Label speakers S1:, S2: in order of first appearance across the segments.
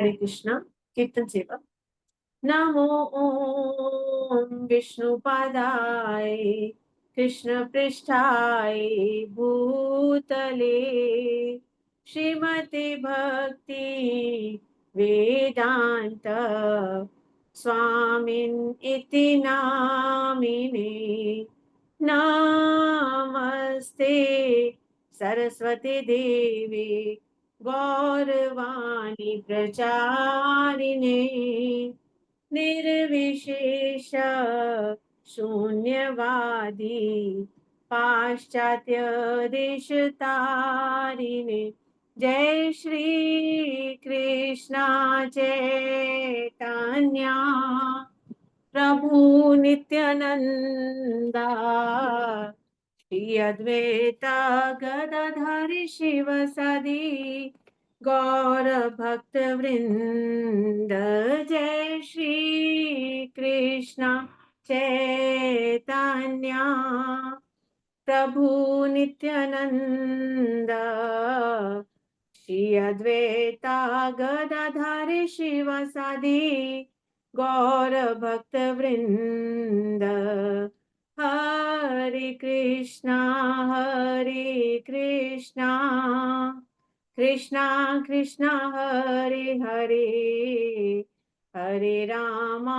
S1: हरे कृष्णा। कीर्तन सेवा। नमो ओम विष्णुपादाय कृष्ण पृष्ठाय भूतले श्रीमते भक्ति वेदांत स्वामिन् इति नामिने नमस्ते सरस्वती देवी गौरवाणी प्रचारिणे निर्विशेष शून्यवादी पाश्चात्य देशतारिणे जय श्री कृष्णा चैतन्या प्रभु नित्यानंदा श्री अद्वैता गदाधर शिव सदी गौर भक्त वृंद जय श्री कृष्णा चैतन्या प्रभु नित्यानंद श्री अद्वैता गदाधर शिव सदी गौर भक्त वृंद हरे कृष्णा कृष्णा कृष्णा हरे हरे हरे रामा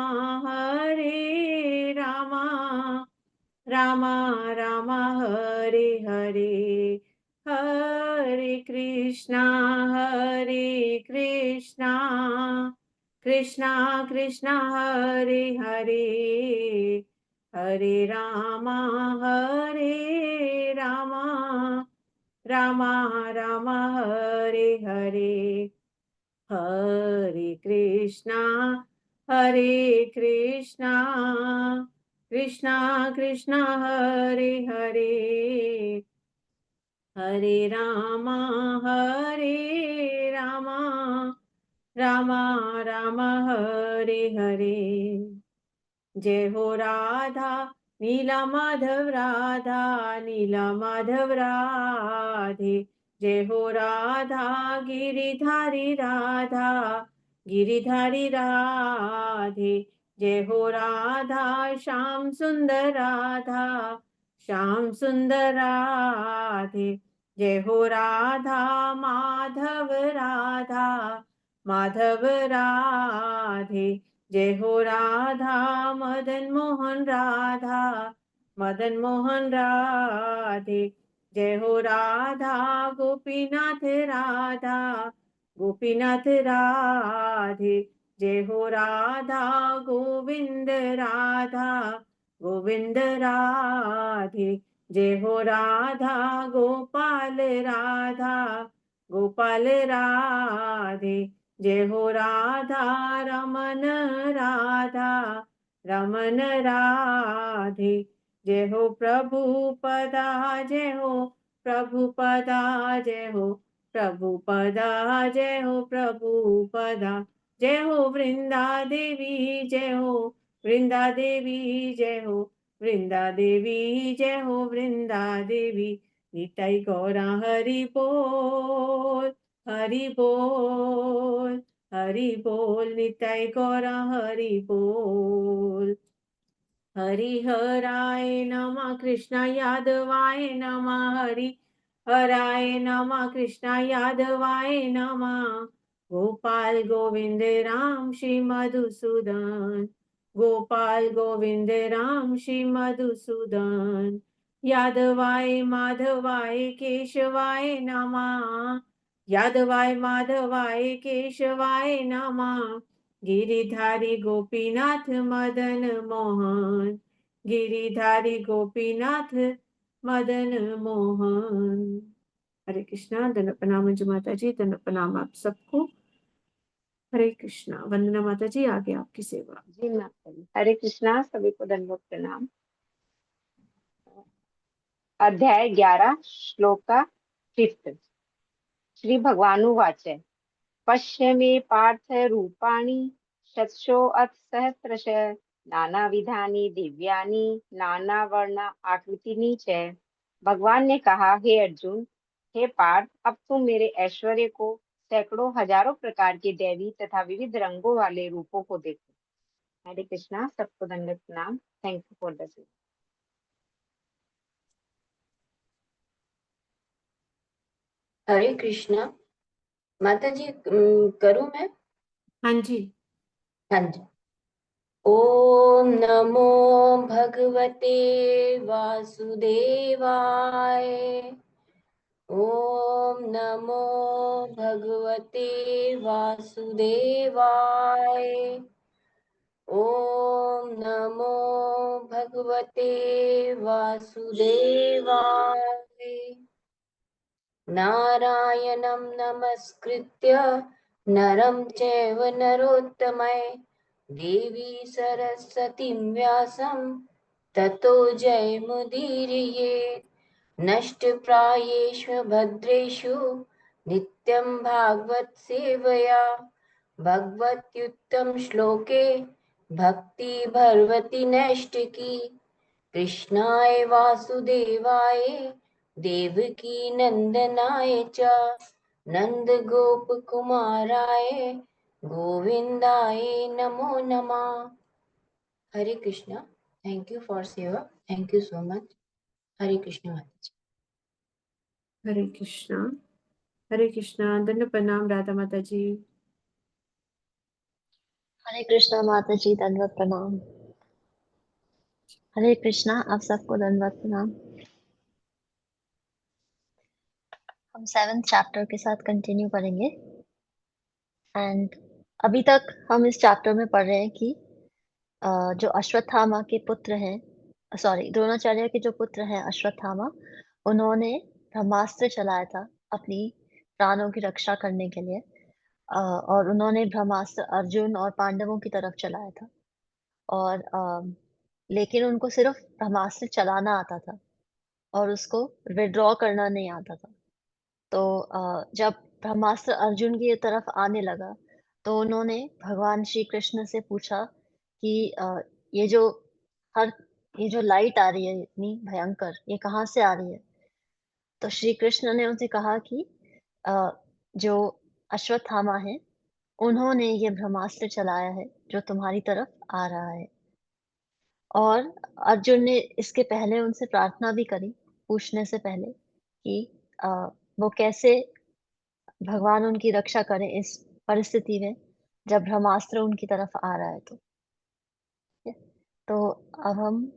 S1: रामा रामा हरे हरे हरे कृष्णा कृष्णा कृष्णा हरे हरे हरे रामा रामा रामा हरे हरे हरे कृष्णा कृष्णा कृष्णा हरे हरे हरे रामा रामा रामा हरे हरे जय हो राधा नीला माधव राधा नीला माधव राधे जय हो राधा गिरिधारी राधा गिरिधारी राधे जय हो राधा श्याम सुंदर राधा श्याम सुंदर राधे जय हो राधा माधव राधा माधव राधे जय हो राधा मदन मोहन राधा मदन मोहन राधे जय हो राधा गोपीनाथ राधा गोपीनाथ राधे जय हो राधा गोविंद राधा गोविंद राधे जय हो राधा गोपाल राधा गोपाल राधे जय हो राधा रमन राधा रमन राधे जय हो प्रभु पदा जय हो प्रभु पदा जय हो प्रभु पदा जय हो प्रभु पदा जय हो वृंदा देवी जय हो वृंदा देवी जय हो वृंदा देवी जय हो वृंदा देवी निताई गौरा हरि बोल हरि बोल हरि बोल निताई गौरा हरि बोल हरि हराय नमः कृष्ण यादवाय नमः हरि हराय नमः कृष्ण यादवाय नमः गोपाल गोविंद राम श्री मधुसूदन गोपाल गोविंद राम श्री मधुसूदन यादवाय माधवाय केशवाय नमः यादवाय माधवाय केशवाय नमः गिरिधारी गोपीनाथ मदन मोहन गिरिधारी गोपीनाथ मदन मोहन। हरे कृष्णा। दंड प्रणाम मंजू माता जी। दंड प्रणाम आप सबको। हरे कृष्णा। वंदना माता जी, आगे आपकी सेवा।
S2: जी माता जी। हरे कृष्णा, सभी को दंडवत प्रणाम। अध्याय 11 श्लोक 5। श्री भगवानुवाच पश्य मे पार्थ रूपाणि शतशो अथ सहस्रश नानाविधानि दिव्यानि नानावर्ण आकृतिनि च। भगवान ने कहा, हे अर्जुन, हे पार्थ, अब तुम मेरे ऐश्वर्य को सैकड़ों हजारों प्रकार के दैवी तथा विविध रंगों वाले रूपों को देखो। हरे कृष्णा, सबको दंडवत प्रणाम। Thank you for the.
S3: Hare Krishna. माता जी करूं मैं?
S1: हाँ जी।
S3: हाँ जी। ओम नमो भगवते वासुदेवाय। ओम नमो भगवते वासुदेवाय। ओम नमो भगवते वासुदेवाय। नारायणं नमस्कृत्य नरं चैव नरोत्तमं देवी सरस्वतीं व्यासं ततो जयमुदीरयेत्। नष्टप्रायेषु भद्रेषु नित्यं भागवत सेवया भगवत्युत्तम श्लोके भक्ति भरवती नैष्टिकी। कृष्णाय वासुदेवाय देवकी नंदनाय च नंद गोप कुमाराय गोविंदाय नमो नमः। Hare Krishna. Thank you for सेवा। Thank you so much. Hare Krishna माता जी।
S1: हरे कृष्णा। हरे कृष्णा। दंड प्रणाम राधा माता जी।
S4: हरे कृष्णा माता जी, दंडवत प्रणाम। हरे कृष्णा, आप सबको दंडवत प्रणाम। हम 7th चैप्टर के साथ कंटिन्यू करेंगे। एंड अभी तक हम इस चैप्टर में पढ़ रहे हैं कि जो अश्वत्थामा के पुत्र हैं, सॉरी, द्रोणाचार्य के जो पुत्र हैं अश्वत्थामा, उन्होंने ब्रह्मास्त्र चलाया था अपनी प्राणों की रक्षा करने के लिए। और उन्होंने ब्रह्मास्त्र अर्जुन और पांडवों की तरफ चलाया था। और लेकिन उनको सिर्फ ब्रह्मास्त्र चलाना आता था और उसको विड्रॉ करना नहीं आता था। तो जब ब्रह्मास्त्र अर्जुन की तरफ आने लगा तो उन्होंने भगवान श्री कृष्ण से पूछा कि ये जो हर ये जो लाइट आ रही है इतनी भयंकर, ये कहाँ से आ रही है? तो श्री कृष्ण ने उनसे कहा कि अ, जो अश्वत्थामा है उन्होंने ये ब्रह्मास्त्र चलाया है जो तुम्हारी तरफ आ रहा है। और अर्जुन ने इसके पहले उनसे प्रार्थना भी करी, पूछने से पहले, कि अ, वो कैसे भगवान उनकी रक्षा करें इस परिस्थिति में जब ब्रह्मास्त्र उनकी तरफ आ रहा है। तो ठीक है? तो अब हम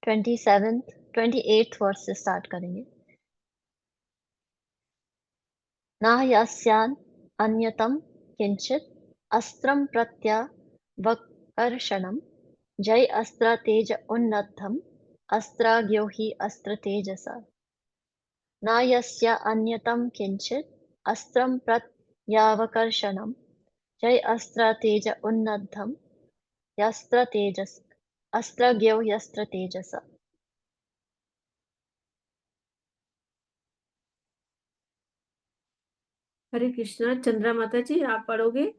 S4: 28th वर्स से स्टार्ट करेंगे। न यस्यान् अन्यतम किंचित अस्त्रं प्रत्यावकर्षणं जय अस्त्र तेज उन्नतम अस्त्राग्यो हि अस्त्र तेजसा। न यस्य अन्यतं किंचित् अस्त्रं प्रत्यावकर्षणं जय अस्त्र तेज उन्नतम यस्त्र तेजस अस्त्रज्ञो यस्त्र तेजस।
S1: हरे कृष्णा। चंद्रा माता जी आप पढ़ोगे?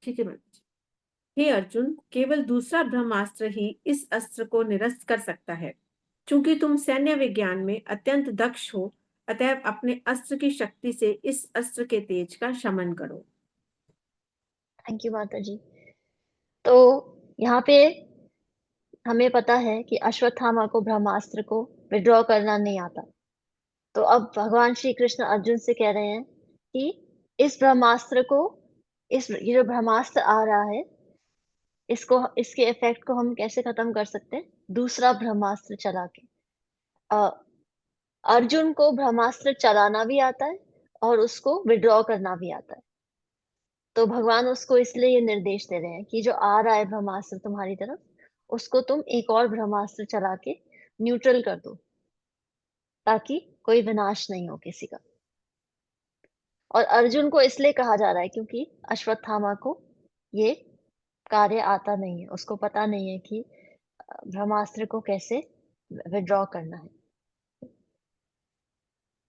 S1: ठीक है माता जी। हे अर्जुन, केवल दूसरा ब्रह्मास्त्र ही इस अस्त्र को निरस्त कर सकता है। चूंकि तुम सैन्य विज्ञान में अत्यंत दक्ष हो, अतएव अपने अस्त्र की शक्ति से इस अस्त्र के तेज का शमन करो।
S4: थैंक यू माता जी। तो यहाँ पे हमें पता है कि अश्वत्थामा को ब्रह्मास्त्र को विड्रॉ करना नहीं आता। तो अब भगवान श्री कृष्ण अर्जुन से कह रहे हैं कि इस ब्रह्मास्त्र को, ये जो ब्रह्मास्त्र आ रहा है, इसके इफेक्ट को हम कैसे खत्म कर सकते हैं? दूसरा ब्रह्मास्त्र चला के। अ, अर्जुन को ब्रह्मास्त्र चलाना भी आता है और उसको विड्रॉ करना भी आता है। तो भगवान उसको इसलिए ये निर्देश दे रहे हैं कि जो आ रहा है ब्रह्मास्त्र तुम्हारी तरफ, उसको तुम एक और ब्रह्मास्त्र चला के न्यूट्रल कर दो, ताकि कोई विनाश नहीं हो किसी का। और अर्जुन को इसलिए कहा जा रहा है क्योंकि अश्वत्थामा को ये कार्य आता नहीं है, उसको पता नहीं है कि ब्रह्मास्त्र को कैसे विड्रॉ करना है।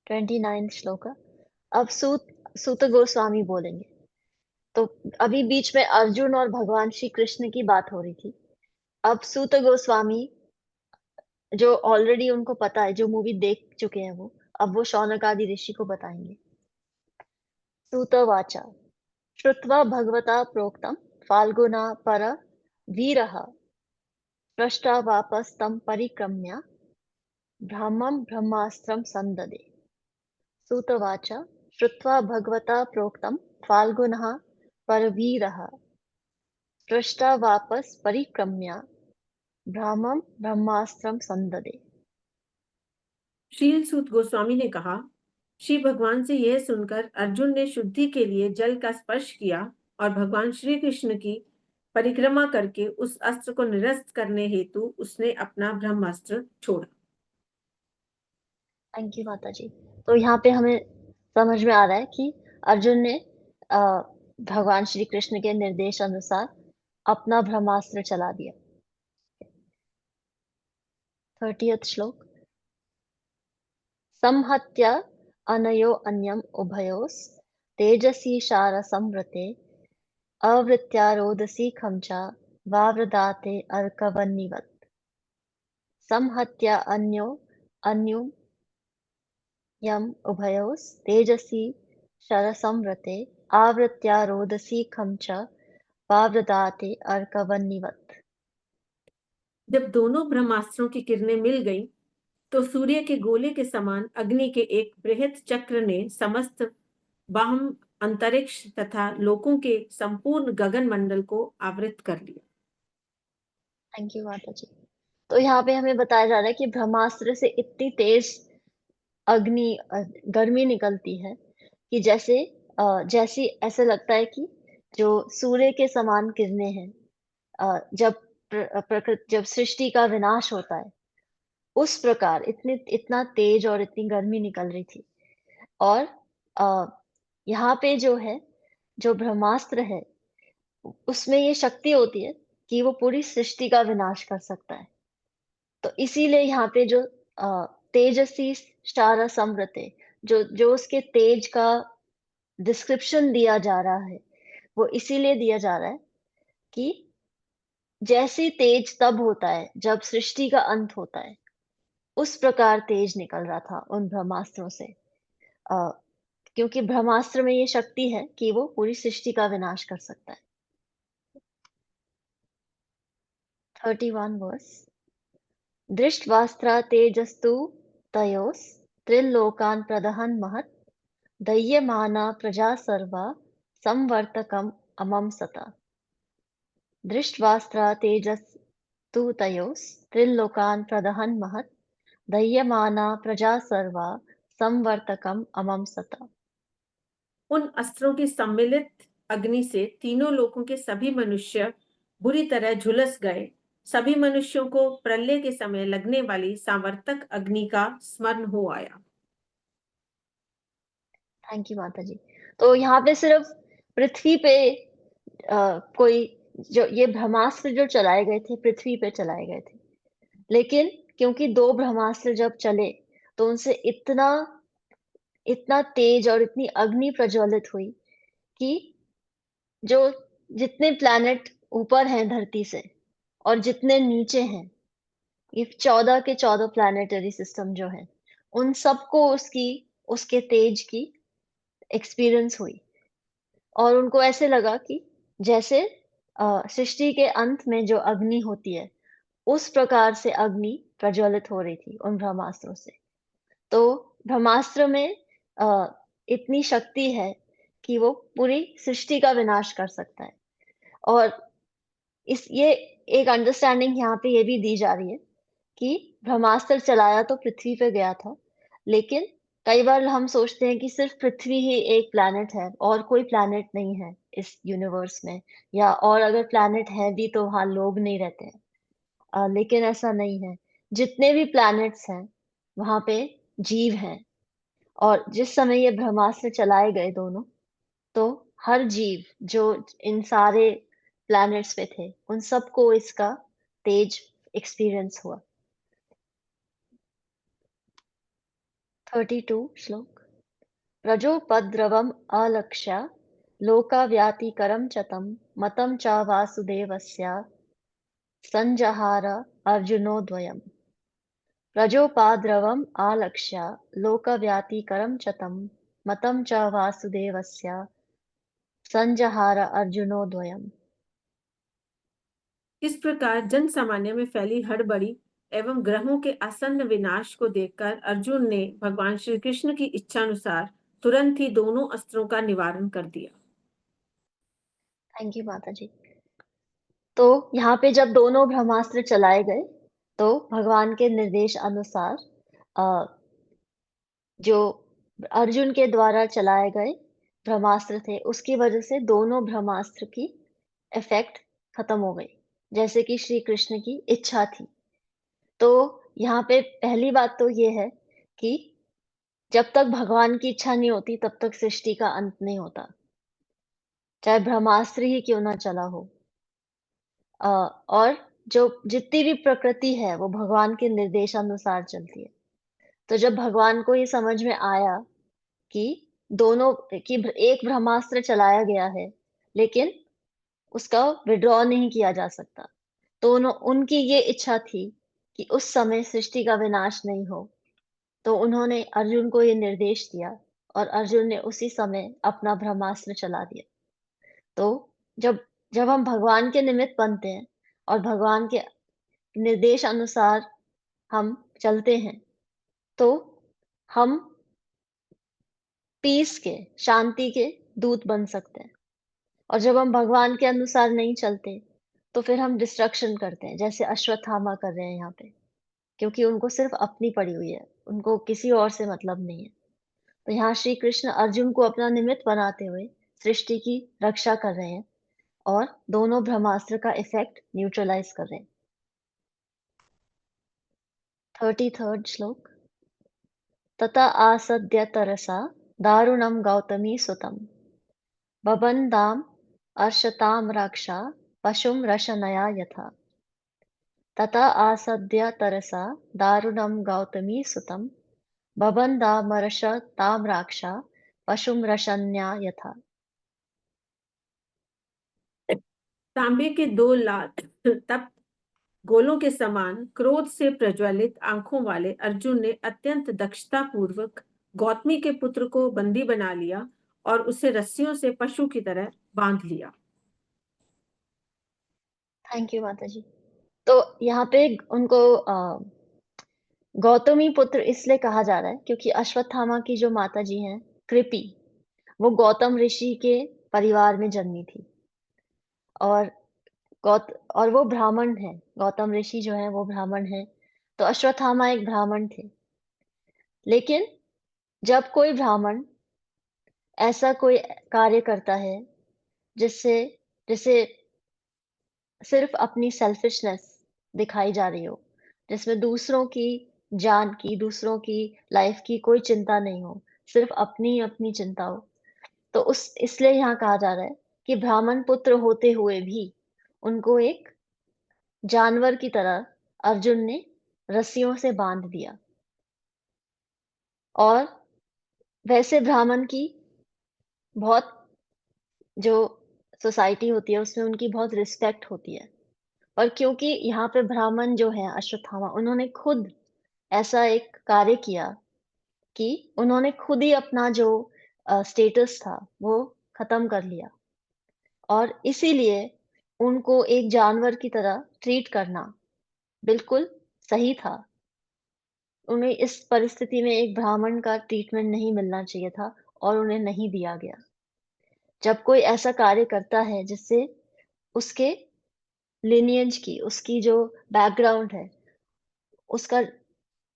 S4: 29 श्लोक। अब सूत गोस्वामी बोलेंगे। तो अभी बीच में अर्जुन और भगवान श्री कृष्ण की बात हो रही थी। अब सूत गोस्वामी जो ऑलरेडी उनको पता है, जो मूवी देख चुके हैं वो, अब वो शौनक आदि ऋषि को बताएंगे। सूतवाचा श्रुत्वा भगवता प्रोक्तम फाल्गुना पर वीरः पृष्टा वापस्तं परिक्रम्य ब्रह्मं ब्रह्मास्त्रं संददे। सूतवाच श्रुत्वा भगवता प्रोक्तं फाल्गुनः परवीरः पृष्टा वापस परिक्रम्य ब्रह्मं ब्रह्मास्त्रं संददे।
S1: शील सूत गोस्वामी ने कहा, श्री भगवान से यह सुनकर अर्जुन ने शुद्धि के लिए जल का स्पर्श किया और भगवान श्री कृष्ण की परिक्रमा करके उस अस्त्र को निरस्त करने हेतु उसने अपना ब्रह्मास्त्र छोड़ा।
S4: थैंक यू माता जी। तो यहाँ पे हमें समझ में आ रहा है कि अर्जुन ने भगवान श्री कृष्ण के निर्देश अनुसार अपना ब्रह्मास्त्र चला दिया। 30th श्लोक संहत्य अनयो अन्यम उभयोस तेजसी शार संवृते अवृत्यारोदसी खंचा वावृदाते अर्कवन्निवत्। संहत्य अन्यो अन्युम यम उभयोस तेजसी शर संवृते आवृत्यारोदसी खंचा वावृदाते अर्कवन्निवत्।
S1: जब दोनों ब्रह्मास्त्रों की किरणें मिल गईं, तो सूर्य के गोले के समान अग्नि के एक बृहत चक्र ने समस्त बाह्य अंतरिक्ष तथा लोकों के संपूर्ण गगन मंडल को आवृत कर लिया।
S4: थैंक यू माता जी। तो यहाँ पे हमें बताया जा रहा है कि ब्रह्मास्त्र से इतनी तेज अग्नि गर्मी निकलती है कि जैसी ऐसे लगता है कि जो सूर्य के समान किरणें हैं, जब सृष्टि का विनाश होता है उस प्रकार इतना तेज और इतनी गर्मी निकल रही थी। और अ, यहाँ पे जो ब्रह्मास्त्र है उसमें ये शक्ति होती है कि वो पूरी सृष्टि का विनाश कर सकता है। तो इसीलिए यहाँ पे जो तेजस्वी शारा समृते, जो उसके तेज का डिस्क्रिप्शन दिया जा रहा है वो इसीलिए दिया जा रहा है कि जैसे तेज तब होता है जब सृष्टि का अंत होता है, उस प्रकार तेज निकल रहा था उन ब्रह्मास्त्रों से। क्योंकि ब्रह्मास्त्र में ये शक्ति है कि वो पूरी सृष्टि का विनाश कर सकता है। 31 वर्स दृष्ट्वास्त्रा तेजस्तु तयोस् त्रिलोकान् प्रदहन् महत् दह्यमाना प्रजा सर्वा संवर्तकम् अमं सता। दृष्ट्वास्त्रा तेजस्तु तयोस् त्रिलोकान् प्रदहन् महत् दह्यमाना प्रजा सर्वा संवर्तकम् अमं सता।
S1: उन अस्त्रों की सम्मिलित अग्नि से तीनों लोकों के सभी मनुष्य बुरी तरह झुलस गए। सभी मनुष्यों को प्रलय के समय लगने वाली सांवर्तक अग्नि का स्मरण हो आया।
S4: थैंक यू माता जी। तो यहाँ पे सिर्फ पृथ्वी पे कोई जो ये ब्रह्मास्त्र जो चलाए गए थे पृथ्वी पे चलाए गए थे, लेकिन क्योंकि 2 ब्रह्मास्त्र जब चले तो उनसे इतना तेज और इतनी अग्नि प्रज्वलित हुई कि जो जितने प्लैनेट ऊपर हैं धरती से और जितने नीचे हैं, ये 14 के 14 प्लैनेटरी सिस्टम जो है उन सबको उसके तेज की एक्सपीरियंस हुई। और उनको ऐसे लगा कि जैसे सृष्टि के अंत में जो अग्नि होती है उस प्रकार से अग्नि प्रज्वलित हो रही थी उन ब्रह्मास्त्रों से। तो ब्रह्मास्त्र में इतनी शक्ति है कि वो पूरी सृष्टि का विनाश कर सकता है। और ये एक अंडरस्टैंडिंग यहाँ पे ये भी दी जा रही है कि ब्रह्मास्त्र चलाया तो पृथ्वी पे गया था, लेकिन कई बार हम सोचते हैं कि सिर्फ पृथ्वी ही एक प्लैनेट है और कोई प्लैनेट नहीं है इस यूनिवर्स में, या और अगर प्लैनेट है भी तो वहाँ लोग नहीं रहते हैं। लेकिन ऐसा नहीं है। जितने भी प्लैनेट्स हैं वहाँ पे जीव हैं। और जिस समय ये ब्रह्मास्त्र चलाए गए दोनों, तो हर जीव जो इन सारे प्लैनेट्स पे थे उन सबको इसका तेज एक्सपीरियंस हुआ। 32 श्लोक रजोपद्रवम् अलक्ष्य लोकाव्यातिकरं च तं मतं च वासुदेवस्य संजहार अर्जुनो द्वयम्। प्रजोपाद्रवम् आलक्ष्य लोकव्यातिकरं च तं मतं च वासुदेवस्य संजहार अर्जुनोद्वयम्।
S1: इस प्रकार जन सामान्य में फैली हड़बड़ी एवं ग्रहों के आसन्न विनाश को देखकर अर्जुन ने भगवान श्री कृष्ण की इच्छानुसार तुरंत ही दोनों अस्त्रों का निवारण कर दिया।
S4: थैंक यू माता जी। तो यहाँ पे जब दोनों ब्रह्मास्त्र चलाए गए तो भगवान के निर्देश अनुसार जो अर्जुन के द्वारा चलाए गए ब्रह्मास्त्र थे उसकी वजह से दोनों ब्रह्मास्त्र की इफेक्ट खत्म हो गई, जैसे कि श्री कृष्ण की इच्छा थी। तो यहाँ पे पहली बात तो ये है कि जब तक भगवान की इच्छा नहीं होती तब तक सृष्टि का अंत नहीं होता, चाहे ब्रह्मास्त्र ही क्यों ना चला हो। और जो जितनी भी प्रकृति है वो भगवान के निर्देशानुसार चलती है। तो जब भगवान को ये समझ में आया कि दोनों कि एक ब्रह्मास्त्र चलाया गया है लेकिन उसका विड्रॉ नहीं किया जा सकता, तो उनकी ये इच्छा थी कि उस समय सृष्टि का विनाश नहीं हो, तो उन्होंने अर्जुन को ये निर्देश दिया और अर्जुन ने उसी समय अपना ब्रह्मास्त्र चला दिया। तो जब जब हम भगवान के निमित्त बनते हैं और भगवान के निर्देश अनुसार हम चलते हैं, तो हम पीस के, शांति के दूत बन सकते हैं। और जब हम भगवान के अनुसार नहीं चलते, तो फिर हम डिस्ट्रक्शन करते हैं, जैसे अश्वत्थामा कर रहे हैं यहाँ पे, क्योंकि उनको सिर्फ अपनी पड़ी हुई है, उनको किसी और से मतलब नहीं है। तो यहाँ श्री कृष्ण अर्जुन को अपना निमित्त बनाते हुए सृष्टि की रक्षा कर रहे हैं और दोनों ब्रह्मास्त्र का इफेक्ट न्यूट्रलाइज कर रहे हैं। 33rd श्लोक। तथा आसद्य तरसा दारुणं गौतमी सुतम् बबन्दाम् अर्षतां राक्षा पशुं रशनया यथा। तथा आसद्य तरसा दारुणं गौतमी सुतम् बबन्दामर्षतां राक्षा पशुं रशन्या यथा।
S1: तांबे के 2 लाख तप गोलों के समान क्रोध से प्रज्वलित आंखों वाले अर्जुन ने अत्यंत दक्षता पूर्वक गौतमी के पुत्र को बंदी बना लिया और उसे रस्सियों से पशु की तरह बांध लिया।
S4: थैंक यू माता जी। तो यहाँ पे उनको गौतमी पुत्र इसलिए कहा जा रहा है क्योंकि अश्वत्थामा की जो माता जी हैं कृपि, वो गौतम ऋषि के परिवार में जन्मी थी और और वो ब्राह्मण है। गौतम ऋषि जो है वो ब्राह्मण है, तो अश्वत्थामा एक ब्राह्मण थे। लेकिन जब कोई ब्राह्मण ऐसा कोई कार्य करता है जिससे जिसे सिर्फ अपनी सेल्फिशनेस दिखाई जा रही हो, जिसमें दूसरों की जान की, दूसरों की लाइफ की कोई चिंता नहीं हो, सिर्फ अपनी अपनी चिंता हो, तो उस इसलिए यहाँ कहा जा रहा है कि ब्राह्मण पुत्र होते हुए भी उनको एक जानवर की तरह अर्जुन ने रस्सियों से बांध दिया। और वैसे ब्राह्मण की बहुत जो सोसाइटी होती है उसमें उनकी बहुत रिस्पेक्ट होती है। और क्योंकि यहाँ पे ब्राह्मण जो है अश्वत्थामा, उन्होंने खुद ऐसा एक कार्य किया कि उन्होंने खुद ही अपना जो स्टेटस था वो खत्म कर लिया और इसीलिए उनको एक जानवर की तरह ट्रीट करना बिल्कुल सही था। उन्हें इस परिस्थिति में एक ब्राह्मण का ट्रीटमेंट नहीं मिलना चाहिए था और उन्हें नहीं दिया गया। जब कोई ऐसा कार्य करता है जिससे उसके लिनियज की, उसकी जो बैकग्राउंड है, उसका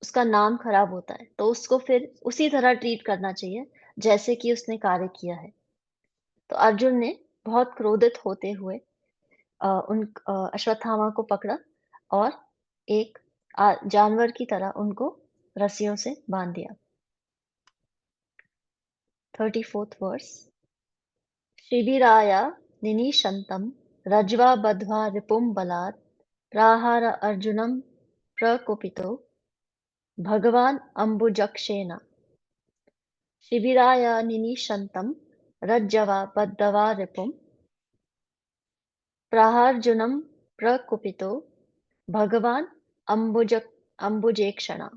S4: उसका नाम खराब होता है, तो उसको फिर उसी तरह ट्रीट करना चाहिए जैसे कि उसने कार्य किया है। तो अर्जुन ने बहुत क्रोधित होते हुए अश्वत्थामा को पकड़ा और एक जानवर की तरह उनको रस्सियों से बांध दिया। 34th verse. शिबिराय निनिशन्तं रज्वा बद्ध्वा रिपुं बलात् प्राहार अर्जुनं प्रकुपितो भगवान् अम्बुजक्षेण। शिबिराय निनिशन्तं रज्ज्वा बद्ध्वा रिपुं प्राहार्जुनं प्रकुपितो भगवान् अम्बुजक्षेण। अम्बुजेक्षणा।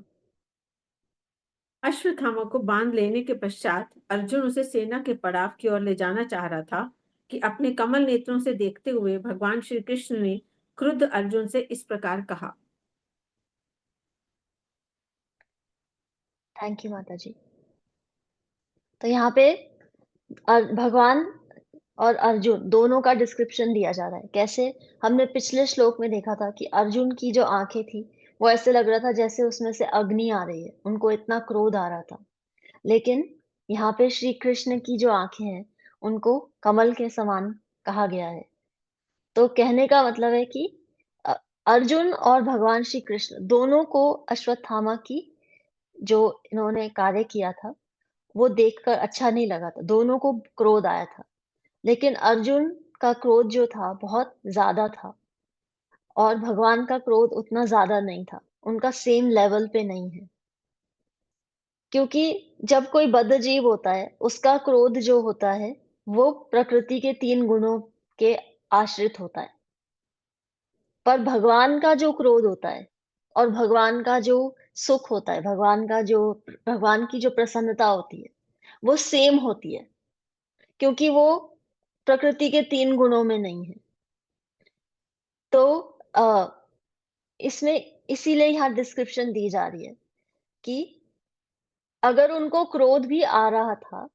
S1: अश्वत्थामा को बांध लेने के पश्चात अर्जुन उसे सेना के पड़ाव की ओर ले जाना चाह रहा था कि अपने कमल नेत्रों से देखते हुए भगवान श्री कृष्ण ने क्रुद्ध अर्जुन से इस प्रकार कहा।
S4: थैंक यू माता जी। तो यहाँ पे भगवान और अर्जुन दोनों का डिस्क्रिप्शन दिया जा रहा है। कैसे? हमने पिछले श्लोक में देखा था कि अर्जुन की जो आंखें थी वो ऐसे लग रहा था जैसे उसमें से अग्नि आ रही है, उनको इतना क्रोध आ रहा था। लेकिन यहाँ पे श्री कृष्ण की जो आंखें हैं उनको कमल के समान कहा गया है। तो कहने का मतलब है कि अ, अर्जुन और भगवान श्री कृष्ण दोनों को अश्वत्थामा की जो इन्होंने कार्य किया था वो देखकर अच्छा नहीं लगा था। दोनों को क्रोध आया था। लेकिन अर्जुन का क्रोध जो था बहुत ज्यादा था और भगवान का क्रोध उतना ज्यादा नहीं था। उनका सेम लेवल पे नहीं है। क्योंकि जब कोई बद्ध जीव होता है उसका क्रोध जो होता है वो प्रकृति के 3 गुणों के आश्रित होता है। पर भगवान का जो क्रोध होता है और भगवान का जो सुख होता है, भगवान की जो प्रसन्नता होती है वो सेम होती है। क्योंकि वो प्रकृति के 3 गुणों में नहीं है। तो इसमें इसीलिए यहाँ डिस्क्रिप्शन दी जा रही है कि अगर उनको क्रोध भी आ रहा था,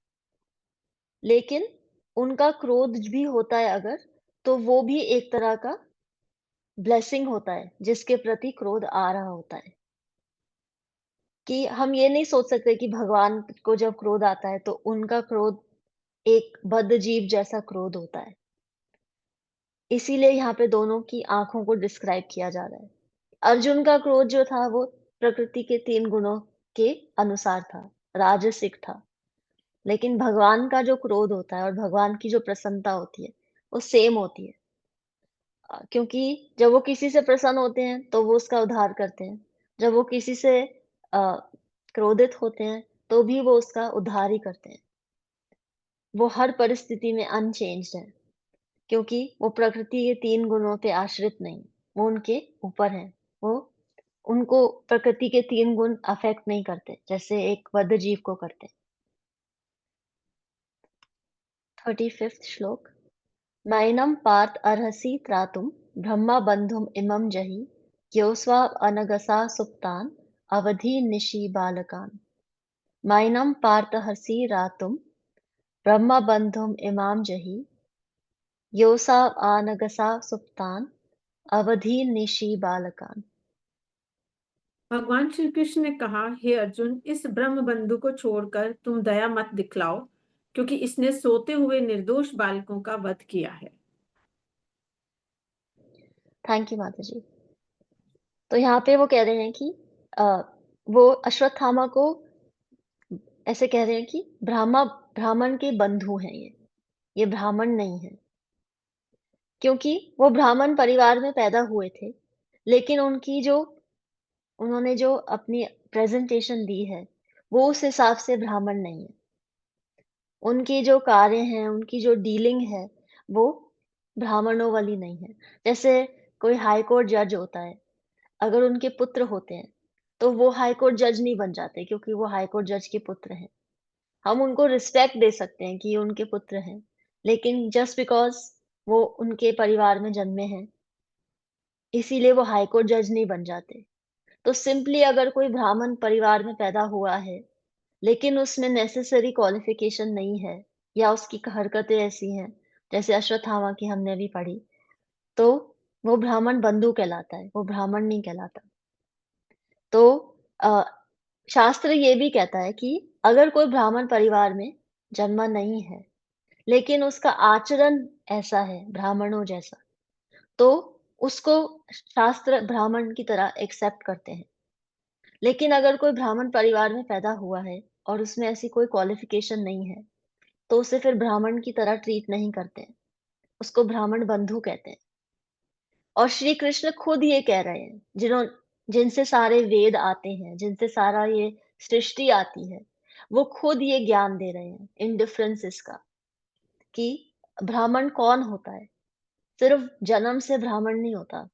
S4: लेकिन उनका क्रोध भी होता है अगर, तो वो भी एक तरह का ब्लेसिंग होता है, जिसके प्रति क्रोध आ रहा होता है। कि हम ये नहीं सोच सकते कि भगवान को जब क्रोध आता है, तो उनका क्रोध एक बद्ध जीव जैसा क्रोध होता है। इसीलिए यहाँ पे दोनों की आंखों को डिस्क्राइब किया जा रहा है। अर्जुन का क्रोध जो था वो प्रकृति के 3 गुणों के अनुसार था, राजसिक था। लेकिन भगवान का जो क्रोध होता है और भगवान की जो प्रसन्नता होती है वो सेम होती है। क्योंकि जब वो किसी से प्रसन्न होते हैं तो वो उसका उद्धार करते हैं। जब वो किसी से क्रोधित होते हैं तो भी वो उसका उद्धार ही करते हैं। वो हर परिस्थिति में अनचेंज्ड है, क्योंकि वो प्रकृति के 3 गुणों पे आश्रित नहीं, वो उनके ऊपर है। वो उनको प्रकृति के 3 गुण अफेक्ट नहीं करते, जैसे एक बद्ध जीव को करते। 35th श्लोक। नैनं पार्थ अर्हसि त्रातुं ब्रह्मबन्धुम् इमं जहि योऽस्वा अनगसा सुप्तान् अवधि निशि बालकान्। नैनं पार्थहसि रातुं ब्रह्मबन्धुम् इमां जहि योऽसा आनगसा सुप्तान् अवधि निशि बालकान्।
S1: भगवान श्री कृष्ण ने कहा, हे अर्जुन, इस ब्रह्म बंधु को छोड़कर तुम दया मत दिखलाओ, क्योंकि इसने सोते हुए निर्दोष बालकों का वध किया है।
S4: थैंक यू माता जी। तो यहाँ पे वो कह रहे हैं कि वो अश्वत्थामा को ऐसे कह रहे हैं कि ब्राह्मण के बंधु हैं ये ब्राह्मण नहीं है। क्योंकि वो ब्राह्मण परिवार में पैदा हुए थे, लेकिन उन्होंने जो अपनी प्रेजेंटेशन दी है वो उस हिसाब से ब्राह्मण नहीं है। उनके जो कार्य हैं, उनकी जो डीलिंग है वो ब्राह्मणों वाली नहीं है। जैसे कोई हाई कोर्ट जज होता है, अगर उनके पुत्र होते हैं तो वो हाई कोर्ट जज नहीं बन जाते, क्योंकि वो हाई कोर्ट जज के पुत्र हैं। हम उनको रिस्पेक्ट दे सकते हैं कि ये उनके पुत्र हैं, लेकिन जस्ट बिकॉज वो उनके परिवार में जन्मे हैं इसीलिए वो हाई कोर्ट जज नहीं बन जाते। तो सिंपली अगर कोई ब्राह्मण परिवार में पैदा हुआ है, लेकिन उसमें नेसेसरी क्वालिफिकेशन नहीं है, या उसकी हरकतें ऐसी हैं जैसे अश्वत्थामा की हमने अभी पढ़ी, तो वो ब्राह्मण बंधु कहलाता है, वो ब्राह्मण नहीं कहलाता। तो अ, शास्त्र ये भी कहता है कि अगर कोई ब्राह्मण परिवार में जन्मा नहीं है, लेकिन उसका आचरण ऐसा है ब्राह्मणों जैसा, तो उसको शास्त्र ब्राह्मण की तरह एक्सेप्ट करते हैं। लेकिन अगर कोई ब्राह्मण परिवार में पैदा हुआ है और उसमें ऐसी कोई क्वालिफिकेशन नहीं है, तो उसे फिर ब्राह्मण की तरह ट्रीट नहीं करते हैं। उसको ब्राह्मण बंधु कहते हैं। और श्री कृष्ण खुद ये कह रहे हैं, जिनसे सारे वेद आते हैं, जिनसे सारा ये सृष्टि आती है, वो खुद ये ज्ञान दे रहे हैं इन डिफरेंसेस का, कि ब्राह्मण कौन होता है। सिर्फ जन्म से ब्राह्मण नहीं होता,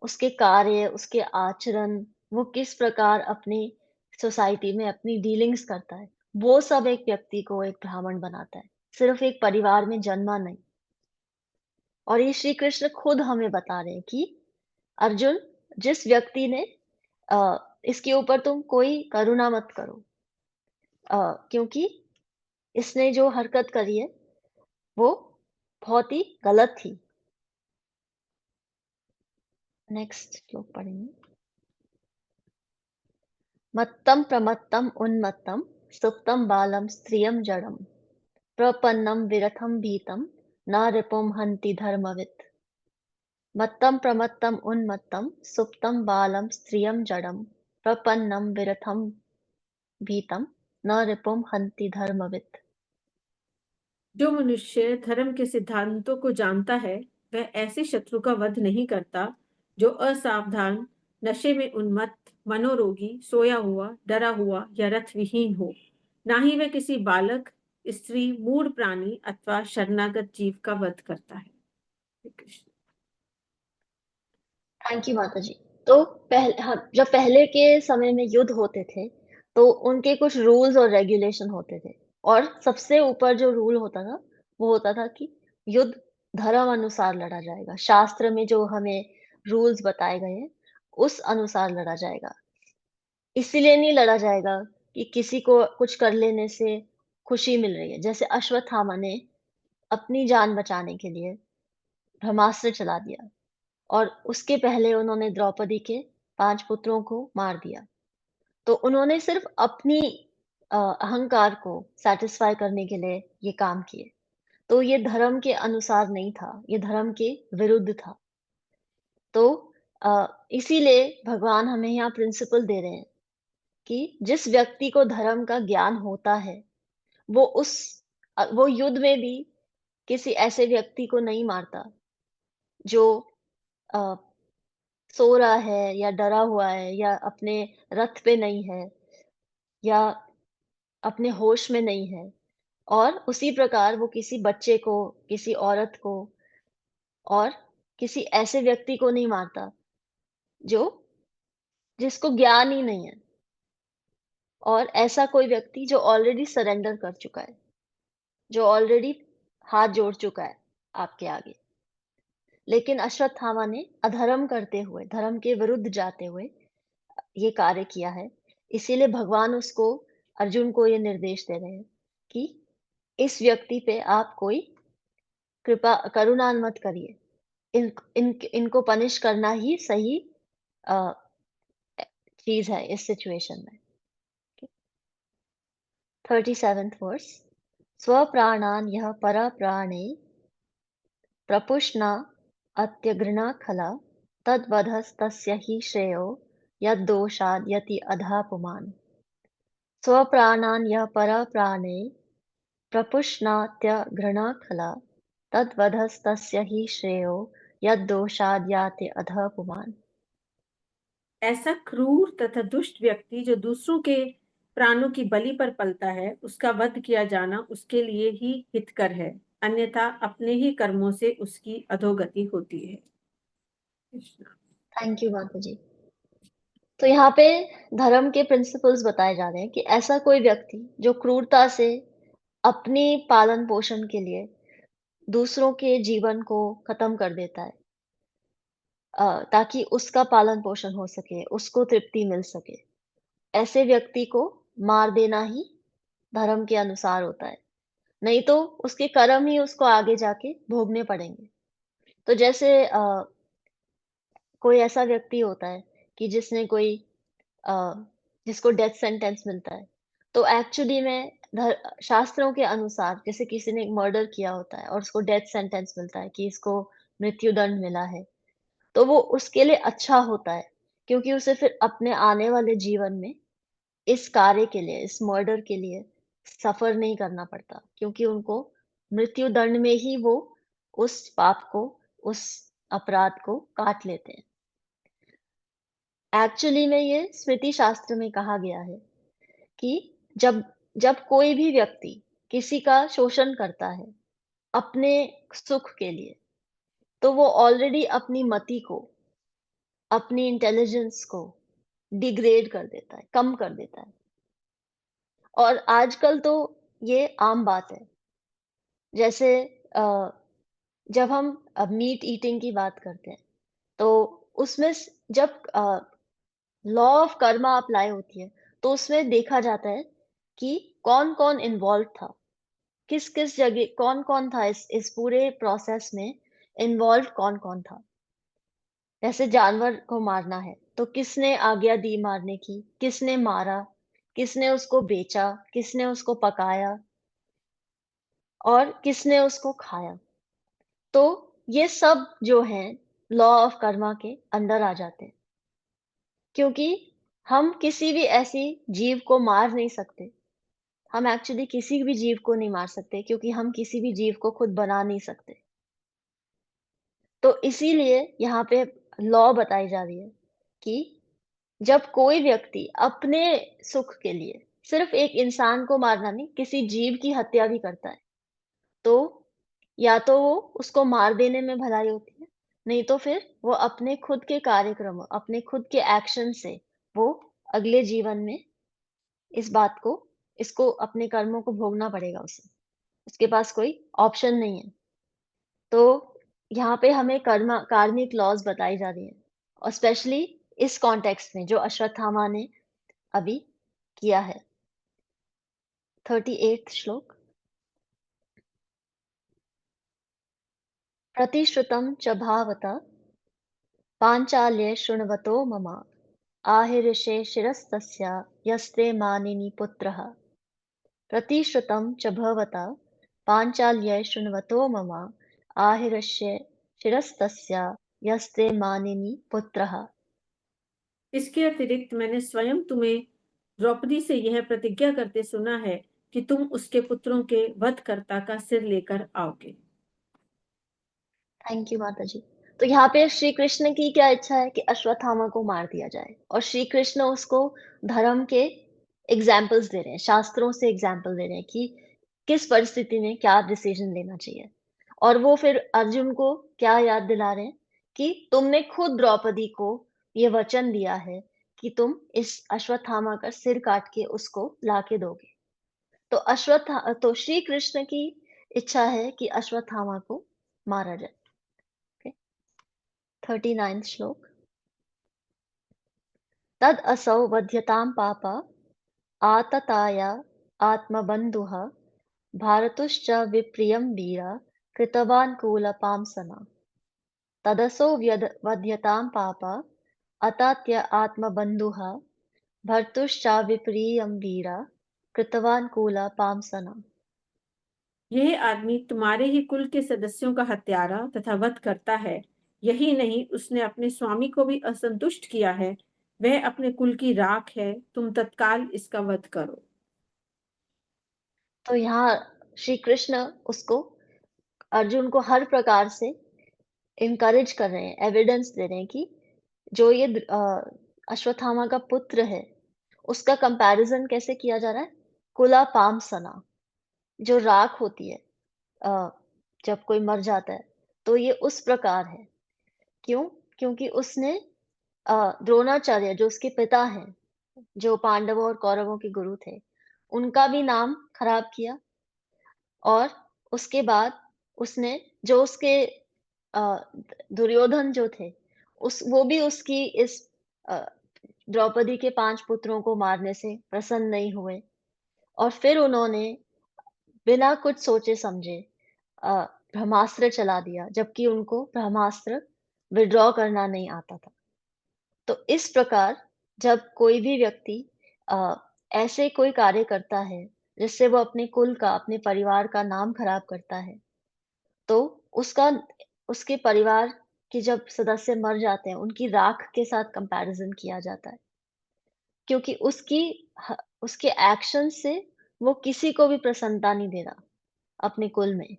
S4: उसके कार्य, उसके आचरण, वो किस प्रकार अपनी सोसाइटी में अपनी डीलिंग्स करता है, वो सब एक व्यक्ति को एक ब्राह्मण बनाता है, सिर्फ एक परिवार में जन्मा नहीं। और ये श्री कृष्ण खुद हमें बता रहे हैं कि अर्जुन, जिस व्यक्ति ने इसके ऊपर तुम कोई करुणा मत करो, क्योंकि इसने जो हरकत करी है वो बहुत ही गलत थी। नेक्स्ट श्लोक पढ़ेंगे। मत्तम प्रमत्तम उन्मत्तम सुप्तम बालम स्त्रियम जड़म प्रपन्नम विरथम भीतम न रिपुम हन्ति धर्मवित्। मत्तम प्रमत्तम उन्मत्तम सुप्तम बालम स्त्रियम जड़म प्रपन्नम विरथम भीतम न रिपुम हन्ति धर्मवित्।
S1: जो मनुष्य धर्म के सिद्धांतों को जानता है वह ऐसे शत्रु का वध नहीं करता जो असावधान, नशे में उन्मत्त, मनोरोगी, सोया हुआ, डरा हुआ या रथ विहीन हो। ना ही वह किसी बालक, स्त्री, मूढ़ प्राणी अथवा शरणागत जीव का वध करता है। श्री कृष्ण।
S4: थैंक यू माता जी। तो जब पहले के समय में युद्ध होते थे तो उनके कुछ रूल्स और रेगुलेशन होते थे, और सबसे ऊपर जो रूल होता था वो होता था कि युद्ध धर्म अनुसार लड़ा जाएगा। शास्त्र में जो हमें रूल्स बताए गए हैं उस अनुसार लड़ा जाएगा। इसीलिए नहीं लड़ा जाएगा कि किसी को कुछ कर लेने से खुशी मिल रही है। जैसे अश्वत्थामा ने अपनी जान बचाने के लिए ब्रह्मास्त्र चला दिया, और उसके पहले उन्होंने द्रौपदी के 5 पुत्रों को मार दिया। तो उन्होंने सिर्फ अपनी अहंकार को सैटिस्फाई करने के लिए ये काम किए। तो ये धर्म के अनुसार नहीं था, ये धर्म के विरुद्ध था। तो इसीलिए भगवान हमें यहाँ प्रिंसिपल दे रहे हैं कि जिस व्यक्ति को धर्म का ज्ञान होता है, वो वो युद्ध में भी किसी ऐसे व्यक्ति को नहीं मारता जो अ, सो रहा है या डरा हुआ है या अपने रथ पे नहीं है या अपने होश में नहीं है। और उसी प्रकार वो किसी बच्चे को, किसी औरत को और किसी ऐसे व्यक्ति को नहीं मारता जो जिसको ज्ञान ही नहीं है, और ऐसा कोई व्यक्ति जो ऑलरेडी सरेंडर कर चुका है, जो ऑलरेडी हाथ जोड़ चुका है आपके आगे। लेकिन अश्वत्थामा ने अधर्म करते हुए, धर्म के विरुद्ध जाते हुए ये कार्य किया है। इसीलिए भगवान अर्जुन को ये निर्देश दे रहे हैं कि इस व्यक्ति पे आप कोई करुणा मत करिए। इनको पनिश करना ही सही चीज है इस सिचुएशन में। 37th verse. स्वप्राणान यह परप्राणे प्रपुष्णा अत्यघृणा खला तद्वधस्तस्य हि श्रेयो यद्दोषाद् यति अधः पुमान्। स्वप्राणान यह परप्राणे प्रपुष्णात्यघृणा खला तद्वधस्तस्य हि श्रेयो यद्दोषाद् याति अधः पुमान्।
S1: ऐसा क्रूर तथा दुष्ट व्यक्ति जो दूसरों के प्राणों की बलि पर पलता है, उसका वध किया जाना उसके लिए ही हितकर है, अन्यथा अपने ही कर्मों से उसकी अधोगति होती है। कृष्ण।
S4: थैंक यू माता जी। तो यहाँ पे धर्म के प्रिंसिपल्स बताए जा रहे हैं कि ऐसा कोई व्यक्ति जो क्रूरता से अपनी पालन पोषण के लिए दूसरों के जीवन को खत्म कर देता है, ताकि उसका पालन पोषण हो सके, उसको तृप्ति मिल सके, ऐसे व्यक्ति को मार देना ही धर्म के अनुसार होता है। नहीं तो उसके कर्म ही उसको आगे जाके भोगने पड़ेंगे। तो जैसे कोई ऐसा व्यक्ति होता है कि अ, जिसको डेथ सेंटेंस मिलता है, तो एक्चुअली में शास्त्रों के अनुसार जैसे किसी ने मर्डर किया होता है और उसको डेथ सेंटेंस मिलता है कि इसको मृत्यु दंड मिला है, तो वो उसके लिए अच्छा होता है, क्योंकि उसे फिर अपने आने वाले जीवन में इस कार्य के लिए, इस मर्डर के लिए सफर नहीं करना पड़ता, क्योंकि उनको मृत्यु दंड में ही वो उस पाप को, उस अपराध को काट लेते हैं। एक्चुअली में ये स्मृति शास्त्र में कहा गया है कि जब जब कोई भी व्यक्ति किसी का शोषण करता है अपने सुख के लिए, तो वो ऑलरेडी अपनी मति को, अपनी इंटेलिजेंस को डिग्रेड कर देता है, कम कर देता है। और आजकल तो ये आम बात है। जैसे जब हम मीट ईटिंग की बात करते हैं, तो उसमें जब लॉ ऑफ कर्मा अप्लाई होती है, तो उसमें देखा जाता है कि कौन-कौन इन्वॉल्व था, किस-किस जगह कौन-कौन था इस पूरे प्रोसेस में इन्वॉल्व कौन-कौन था। जैसे जानवर को मारना है, तो किसने आज्ञा दी मारने की, किसने मारा, किसने उसको बेचा, किसने उसको पकाया और किसने उसको खाया। तो ये सब जो हैं लॉ ऑफ कर्मा के अंडर आ जाते हैं, क्योंकि हम किसी भी ऐसी जीव को मार नहीं सकते। हम एक्चुअली किसी भी जीव को नहीं मार सकते, क्योंकि हम किसी भी जीव को खुद बना नहीं सकते। तो इसीलिए यहाँ पे लॉ बताई जा रही है कि जब कोई व्यक्ति अपने सुख के लिए सिर्फ एक इंसान को मारना नहीं, किसी जीव की हत्या भी करता है, तो या तो वो उसको मार देने में भलाई होती है, नहीं तो फिर वो अपने खुद के कार्यक्रम, अपने खुद के एक्शन से वो अगले जीवन में इसको अपने कर्मों को भोगना पड़ेगा उसे। उसके पास कोई ऑप्शन नहीं है। तो यहाँ पे हमें कार्मिक लॉज़ बताई जा रही हैं और स्पेशली इस कॉन्टेक्स्ट में जो अश्वत्थामा ने अभी किया है। 38th श्लोक। प्रतिश्रुतं च भावता पाञ्चाल्ये शृण्वतो मम आहिर्षे शिरस्तस्य यस्ते मानिनी पुत्रः। प्रतिश्रुतं च भवता पाञ्चाल्ये शृण्वतो मम आहिर्षे शिरस्तस्य यस्ते मानिनी पुत्रः।
S1: इसके अतिरिक्त मैंने स्वयं तुम्हें द्रौपदी से यह प्रतिज्ञा करते सुना है कि तुम उसके पुत्रों के वधकर्ता का सिर लेकर आओगे।
S4: थैंक यू माता जी। तो यहाँ पे श्री कृष्ण की क्या इच्छा है कि अश्वत्थामा को मार दिया जाए और श्री कृष्ण उसको धर्म के एग्जाम्पल्स दे रहे हैं, शास्त्रों से एग्जाम्पल दे रहे हैं कि किस परिस्थिति में क्या डिसीजन लेना चाहिए। और वो फिर अर्जुन को क्या याद दिला रहे हैं कि तुमने खुद द्रौपदी को ये वचन दिया है कि तुम इस अश्वत्थामा का सिर काट के उसको लाके दोगे। तो श्री कृष्ण की इच्छा है कि अश्वत्थामा को मारा जाए। 39th श्लोक। तद असौ वध्यतां पाप आतताय आत्मबन्धुः भारतुश्च विप्रियं वीर कृतवान् कुलपांसना। तदसौ वध्यतां पाप अतात्य आत्मबन्धुः भर्तुश्च विप्रियं वीर कृतवान् कुलपांसना।
S1: यह आदमी तुम्हारे ही कुल के सदस्यों का हत्यारा तथा वध करता है। यही नहीं, उसने अपने स्वामी को भी असंतुष्ट किया है। वह अपने कुल की राख है। तुम तत्काल इसका वध करो।
S4: तो यहाँ श्री कृष्ण उसको अर्जुन को हर प्रकार से इनकरेज कर रहे हैं, एविडेंस दे रहे हैं कि जो ये अश्वत्थामा का पुत्र है, उसका कंपैरिजन कैसे किया जा रहा है? कुला पाम सना, जो राख होती है अ, जब कोई मर जाता है, तो ये उस प्रकार है। क्यों? क्योंकि उसने द्रोणाचार्य जो उसके पिता हैं, जो पांडवों और कौरवों के गुरु थे, उनका भी नाम खराब किया और उसके बाद उसने जो उसके दुर्योधन जो थे, वो भी उसकी इस अ, द्रौपदी के 5 पुत्रों को मारने से प्रसन्न नहीं हुए और फिर उन्होंने बिना कुछ सोचे समझे अ, ब्रह्मास्त्र चला दिया, जबकि उनको ब्रह्मास्त्र विथड्रॉ करना नहीं आता था। तो इस प्रकार जब कोई भी व्यक्ति अ, ऐसे कोई कार्य करता है, जिससे वो अपने कुल का, अपने परिवार का नाम खराब करता है, तो उसका उसके परिवार के जब सदस्य मर जाते हैं, उनकी राख के साथ कंपैरिज़न किया जाता है। क्योंकि उसके एक्शन से वो किसी को भी प्रसन्नता नहीं दे रहा अपने कुल में।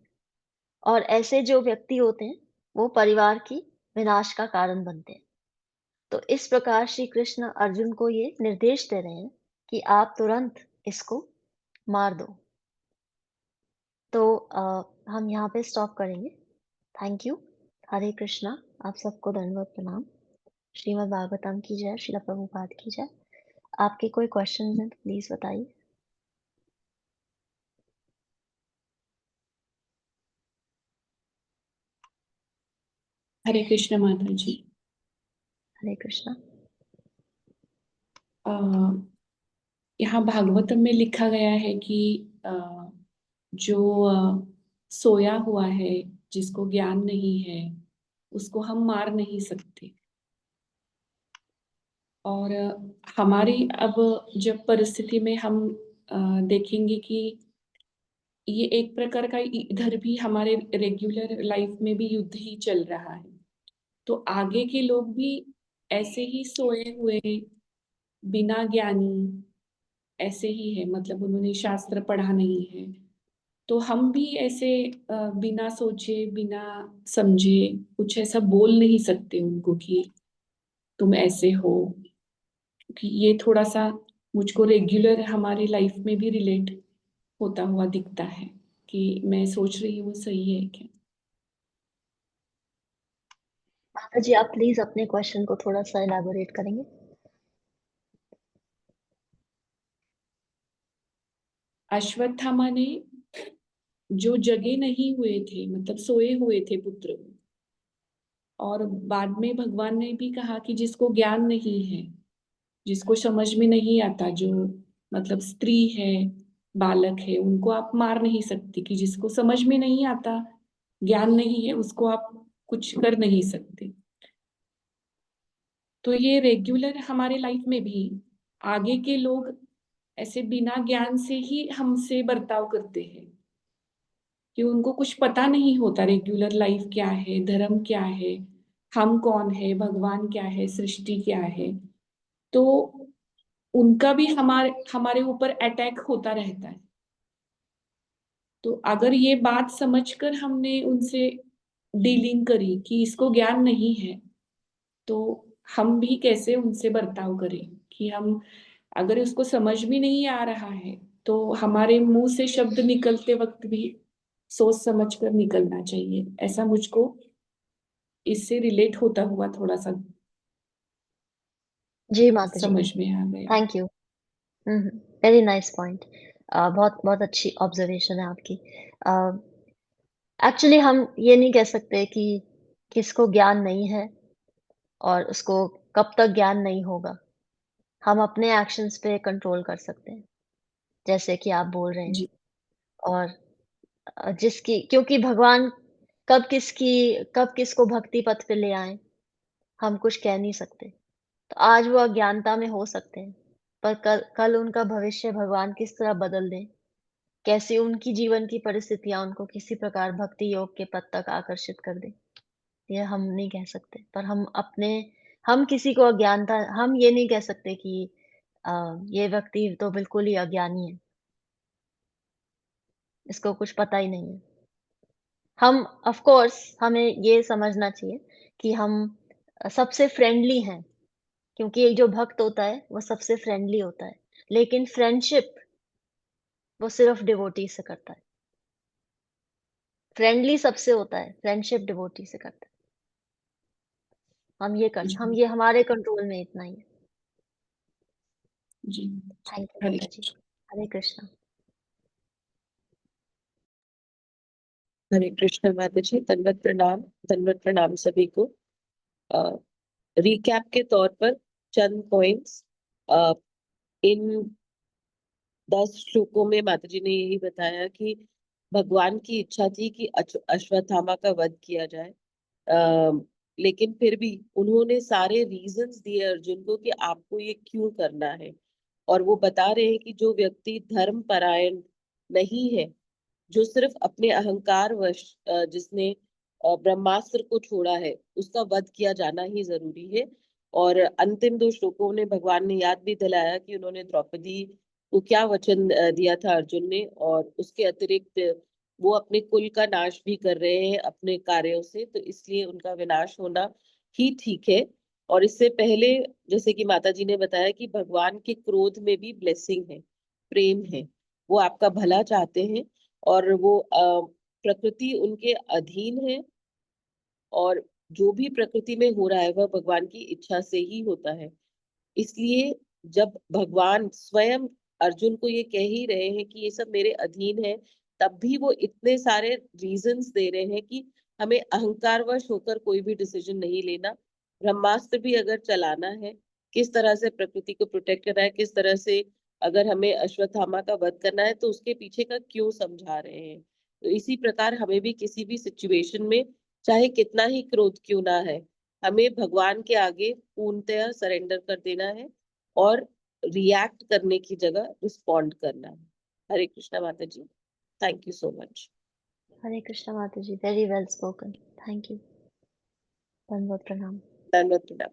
S4: और ऐसे जो व्यक्ति होते हैं, वो परिवार की विनाश का कारण बनते हैं। तो इस प्रकार श्री कृष्ण अर्जुन को ये निर्देश दे रहे हैं कि आप तुरंत इसको मार दो। तो हम यहाँ पे स्टॉप करेंगे। Thank you. हरे कृष्णा। आप सबको दंडवत प्रणाम। श्रीमद् भागवतम की जय, श्रील प्रभुपाद की जय। आपके कोई क्वेश्चंस हैं तो प्लीज बताइए।
S5: हरे कृष्ण माता जी।
S4: हरे कृष्णा।
S5: यहाँ भागवतम में लिखा गया है कि जो सोया हुआ है, जिसको ज्ञान नहीं है, उसको हम मार नहीं सकते। और हमारी अब जब परिस्थिति में हम देखेंगे कि ये एक प्रकार का इधर भी हमारे रेगुलर लाइफ में भी युद्ध ही चल रहा है। तो आगे के लोग भी ऐसे ही सोए हुए, बिना ज्ञानी ऐसे ही है, मतलब उन्होंने शास्त्र पढ़ा नहीं है। तो हम भी ऐसे बिना सोचे बिना समझे कुछ ऐसा बोल नहीं सकते उनको कि तुम ऐसे हो, क्योंकि ये थोड़ा सा मुझको रेगुलर हमारी लाइफ में भी रिलेट होता हुआ दिखता है कि मैं सोच रही हूँ सही है क्या।
S4: माता जी आप प्लीज अपने क्वेश्चन को थोड़ा सा इलाबोरेट करेंगे।
S5: अश्वत्थामा ने जो जगे नहीं हुए थे, मतलब सोए हुए थे पुत्र, और बाद में भगवान ने भी कहा कि जिसको ज्ञान नहीं है, जिसको समझ में नहीं आता, जो मतलब स्त्री है, बालक है, उनको आप मार नहीं सकती। कि जिसको समझ में नहीं आता, ज्ञान नहीं है, उसको आप कुछ कर नहीं सकते। तो ये रेगुलर हमारे लाइफ में भी आगे के लोग ऐसे बिना ज्ञान से ही हमसे बर्ताव करते हैं, कि उनको कुछ पता नहीं होता रेगुलर लाइफ क्या है, धर्म क्या है, हम कौन है, भगवान क्या है, सृष्टि क्या है। तो उनका भी हमारे हमारे ऊपर अटैक होता रहता है। तो अगर ये बात समझकर हमने उनसे डीलिंग करी कि इसको ज्ञान नहीं है, तो हम भी कैसे उनसे बर्ताव करें। कि हम अगर उसको समझ में नहीं आ रहा है, तो हमारे मुंह से शब्द निकलते वक्त भी सोच समझ कर निकलना चाहिए। ऐसा मुझको इससे रिलेट होता हुआ थोड़ा सा
S4: जी माता जी,
S5: समझ में आ गया।
S4: Thank you. Very nice point. बहुत बहुत अच्छी ऑब्जर्वेशन है आपकी। एक्चुअली हम ये नहीं कह सकते कि किसको ज्ञान नहीं है और उसको कब तक ज्ञान नहीं होगा। हम अपने एक्शंस पे कंट्रोल कर सकते हैं, जैसे कि आप बोल रहे हैं।
S5: जी
S4: और जिसकी क्योंकि भगवान कब किसको भक्ति पथ पे ले आए, हम कुछ कह नहीं सकते। तो आज वो अज्ञानता में हो सकते हैं, पर कल उनका भविष्य भगवान किस तरह बदल दें, कैसे उनकी जीवन की परिस्थितियां उनको किसी प्रकार भक्ति योग के पद तक आकर्षित कर दें, ये हम नहीं कह सकते। पर हम किसी को अज्ञानता हम ये नहीं कह सकते कि ये व्यक्ति तो बिल्कुल ही अज्ञानी है, इसको कुछ पता ही नहीं है। हम ऑफ कोर्स हमें ये समझना चाहिए कि हम सबसे फ्रेंडली हैं, क्योंकि एक जो भक्त होता है वो सबसे फ्रेंडली होता है। लेकिन फ्रेंडशिप वो सिर्फ डिवोटी से करता है। फ्रेंडली सबसे होता है, फ्रेंडशिप डिवोटी से करता है। हम
S5: जी
S4: ये हमारे कंट्रोल में इतना ही है।
S5: जी।
S4: थैंक यू
S5: हरे
S4: माता जी। हरे कृष्णा।
S6: हरे कृष्ण माता जी, धन्यवाद प्रणाम सभी को। रिकैप के तौर पर चंद पॉइंट्स। इन 10 श्लोकों में माता जी ने यही बताया कि भगवान की इच्छा थी कि अश्वत्थामा का वध किया जाए, लेकिन फिर भी उन्होंने सारे रीजंस दिए अर्जुन को कि आपको ये क्यों करना है। और वो बता रहे हैं कि जो व्यक्ति धर्म परायण नहीं है, जो सिर्फ अपने अहंकार वश जिसने ब्रह्मास्त्र को छोड़ा है, उसका वध किया जाना ही जरूरी है। और अंतिम 2 श्लोकों में भगवान ने याद भी दिलाया कि उन्होंने द्रौपदी को क्या वचन दिया था अर्जुन ने, और उसके अतिरिक्त वो अपने कुल का नाश भी कर रहे हैं अपने कार्यों से, तो इसलिए उनका विनाश होना ही ठीक है। और इससे पहले जैसे कि माता जी ने बताया कि भगवान के क्रोध में भी ब्लेसिंग है, प्रेम है, वो आपका भला चाहते हैं। और वो प्रकृति उनके अधीन है, और जो भी प्रकृति में हो रहा है वह भगवान की इच्छा से ही होता है। इसलिए जब भगवान स्वयं अर्जुन को ये कह ही रहे हैं कि ये सब मेरे अधीन है, तब भी वो इतने सारे रीजंस दे रहे हैं कि हमें अहंकारवश होकर कोई भी डिसीजन नहीं लेना। ब्रह्मास्त्र भी अगर चलाना है, किस तरह से प्रकृति को प्रोटेक्ट करना है, किस तरह से अगर हमें अश्वत्थामा का वध करना है, तो उसके पीछे का क्यों समझा रहे हैं। तो इसी प्रकार हमें भी किसी भी सिचुएशन में, चाहे कितना ही क्रोध क्यों ना है, हमें भगवान के आगे पूर्णतया सरेंडर कर देना है और रिएक्ट करने की जगह रिस्पॉन्ड करना है। हरे कृष्णा माता जी, thank you so much.
S4: Hare Krishna माता जी, very well spoken, thank you, धन्यवाद, प्रणाम।
S6: धन्यवाद प्रणाम,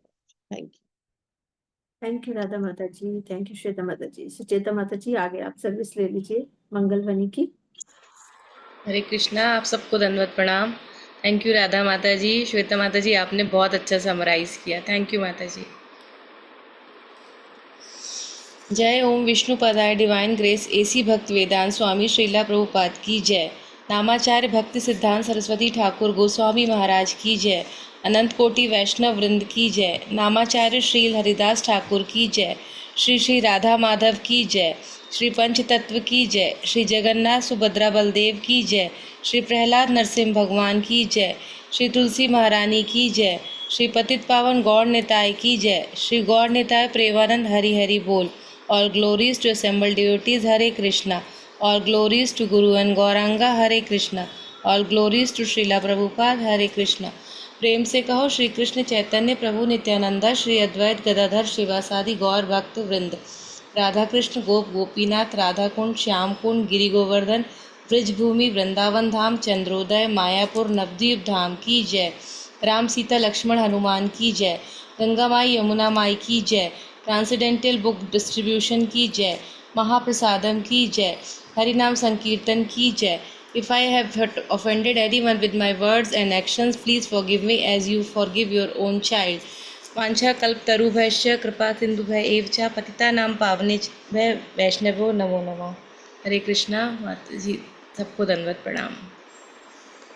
S6: thank you.
S1: Thank you Radha माता जी, थैंक यू श्वेता माता जी। सुचेता माता जी, आगे आप सर्विस ले लीजिए मंगलवाणी की।
S7: हरे कृष्णा, आप सबको दंडवत प्रणाम। थैंक यू राधा माता जी, श्वेता माता जी, आपने बहुत अच्छा समराइज किया, थैंक यू माता जी। जय ओम विष्णु पदाय डिवाइन ग्रेस एसी भक्त वेदांत स्वामी श्रीला प्रभुपाद की जय। नामाचार्य भक्ति सिद्धांत सरस्वती ठाकुर गोस्वामी महाराज की जय। अनंत कोटि वैष्णव वृंद की जय। नामाचार्य श्री हरिदास ठाकुर की जय। श्री श्री राधा माधव की जय। श्री पंच तत्व की जय। श्री जगन्नाथ सुभद्रा बलदेव की जय। श्री प्रहलाद नरसिंह भगवान की जय। श्री तुलसी महारानी की जय। श्री पतित पावन गौर निताय की जय। श्री गौर निताय प्रेमानंद हरि हरि बोल। All glories to assembled devotees, Hare Krishna. All glories to Guru and Gauranga, Hare Krishna. All glories to Srila Prabhupada, Hare Krishna. प्रेम से कहो श्री कृष्ण चैतन्य प्रभु नित्यानंदा, श्री अद्वैत गदाधर शिवासादि गौर भक्त वृंद, राधा कृष्ण गोप गोपीनाथ, राधा कुंड श्याम कुंड गिरि गोवर्धन, ब्रजभूमि वृंदावन धाम, चंद्रोदय मायापुर नवद्वीप धाम की जय। राम सीता लक्ष्मण हनुमान की जय। गंगा माई यमुना माई की जय। ट्रांसेंडेंटल बुक डिस्ट्रीब्यूशन की जय। महाप्रसादम की जय। हरिनाम संकीर्तन की जय। If I have offended anyone with my words and actions, please forgive me as you forgive your own child. वांछा कल्पतरुभ्यश्च कृपा सिन्धुभ्य एव च पतितानां पावनेभ्यः वैष्णवो नमो नमः। हरे कृष्णा माता जी, सबको दंडवत प्रणाम।